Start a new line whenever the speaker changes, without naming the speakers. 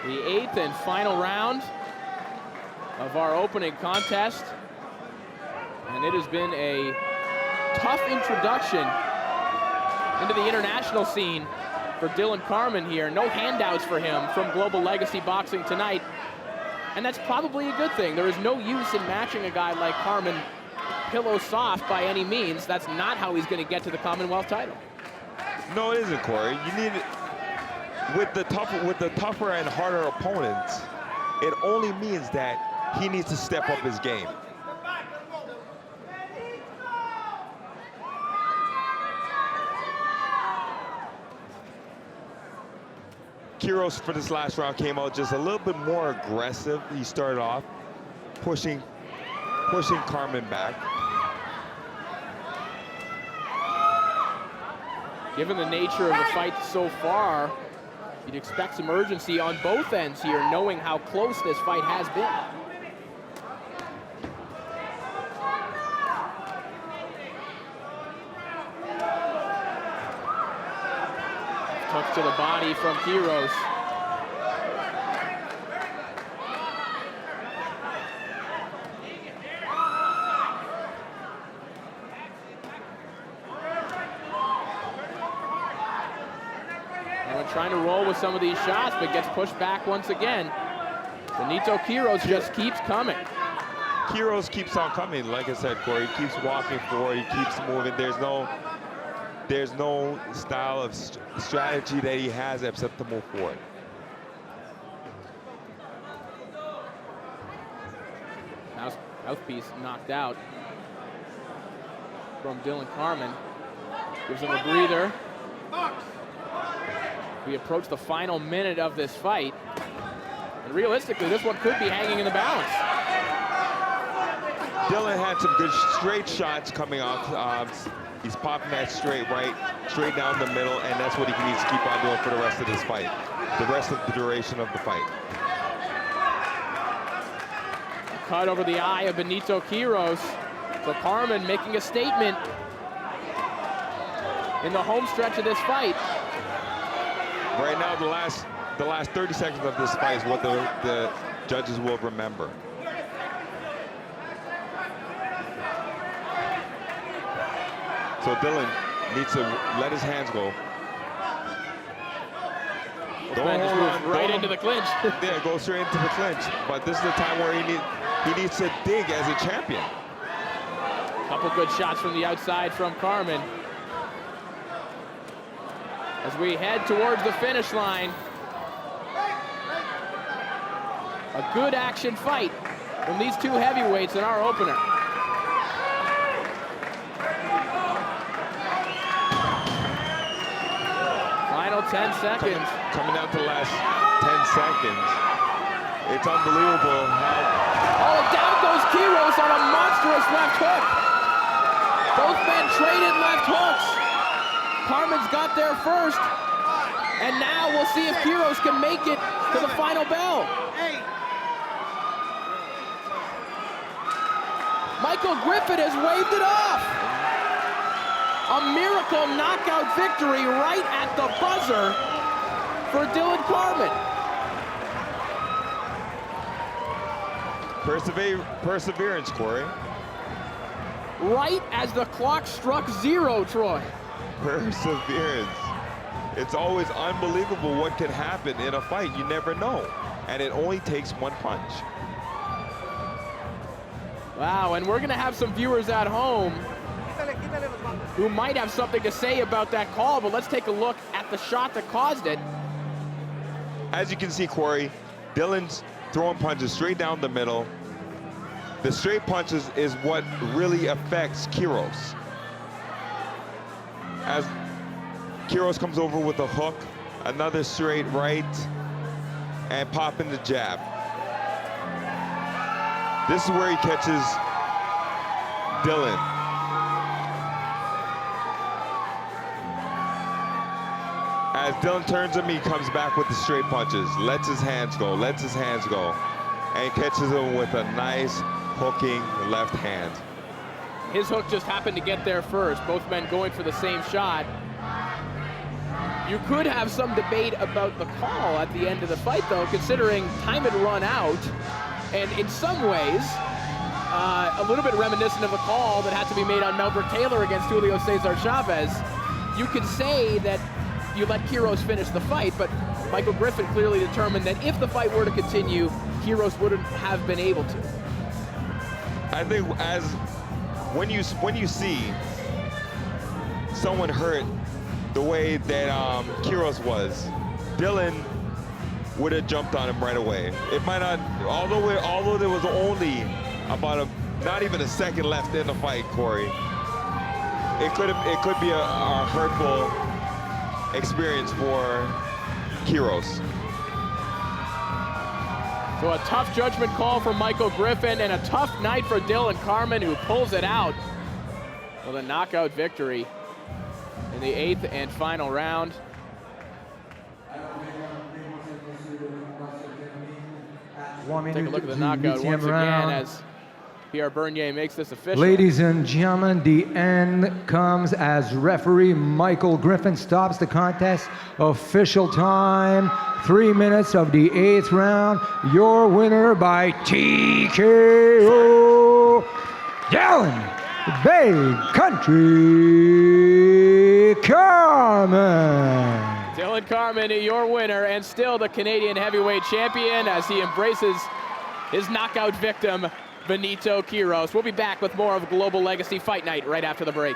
The 8th and final round of our opening contest. And it has been a tough introduction into the international scene for Dillon Carman here. No handouts for him from Global Legacy Boxing tonight. And that's probably a good thing. There is no use in matching a guy like Carman pillow soft by any means. That's not how he's going to get to the Commonwealth title.
No, it isn't, Corey. You need it with the tougher and harder opponents. It only means that he needs to step up his game. Quiroz for this last round came out just a little bit more aggressive. He started off pushing Carman back.
Given the nature of the fight so far, you'd expect some urgency on both ends here, knowing how close this fight has been. Took to the body from Quiroz. Trying to roll with some of these shots, but gets pushed back once again. Benito Quiroz just keeps coming.
Quiroz keeps on coming, like I said, Corey. He keeps walking forward, he keeps moving. There's no style of strategy that he has except to move forward.
Mouthpiece knocked out from Dillon Carman. Gives him a breather. We approach the final minute of this fight. And realistically, this one could be hanging in the balance.
Dillon had some good straight shots coming off. He's popping that straight right, straight down the middle, and that's what he needs to keep on doing for the rest of this fight, the rest of the duration of the fight.
Cut over the eye of Benito Quiroz. So Carman making a statement in the home stretch of this fight.
Right now, the last 30 seconds of this fight is what the judges will remember. So Dillon needs to let his hands go.
Right into the clinch.
Yeah, go straight into the clinch. But this is the time where he needs to dig as a champion.
Couple good shots from the outside from Carman. As we head towards the finish line. A good action fight from these two heavyweights in our opener. Final 10 seconds.
Coming down to the last 10 seconds. It's unbelievable how...
Oh, down goes Quiroz on a monstrous left hook. Both men traded left hooks. Carman's got there first, and now we'll see if Quiroz can make it to the final bell. Michael Griffith has waved it off. A miracle knockout victory right at the buzzer for Dillon Carman.
Perseverance, Corey.
Right as the clock struck 0, Troy.
Perseverance. It's always unbelievable what can happen in a fight. You never know. And it only takes one punch.
Wow, and we're going to have some viewers at home who might have something to say about that call, but let's take a look at the shot that caused it.
As you can see, Corey, Dillon's throwing punches straight down the middle. The straight punches is what really affects Quiroz. As Quiroz comes over with a hook, another straight right, and popping the jab. This is where he catches Dillon. As Dillon turns him, he comes back with the straight punches, lets his hands go, and catches him with a nice hooking left hand.
His hook just happened to get there first. Both men going for the same shot. You could have some debate about the call at the end of the fight, though, considering time had run out, and in some ways, a little bit reminiscent of a call that had to be made on Melvin Taylor against Julio Cesar Chavez. You could say that you let Quiroz finish the fight, but Michael Griffin clearly determined that if the fight were to continue, Quiroz wouldn't have been able to.
I think when you see someone hurt the way that Quiroz was, Dillon would have jumped on him right away. It might not, although there was only about not even a second left in the fight, Corey. It could be a hurtful experience for Quiroz.
So a tough judgment call for Michael Griffin and a tough night for Dillon Carman, who pulls it out with a knockout victory in the 8th and final round. Take a look at the knockout once again as Pierre Bernier makes this official.
Ladies and gentlemen, the end comes as referee Michael Griffin stops the contest. Official time, 3 minutes of the 8th round. Your winner by TKO, Dillon Bay Country Carman.
Dillon Carman, your winner, and still the Canadian heavyweight champion as he embraces his knockout victim, Benito Quiroz. We'll be back with more of Global Legacy Fight Night right after the break.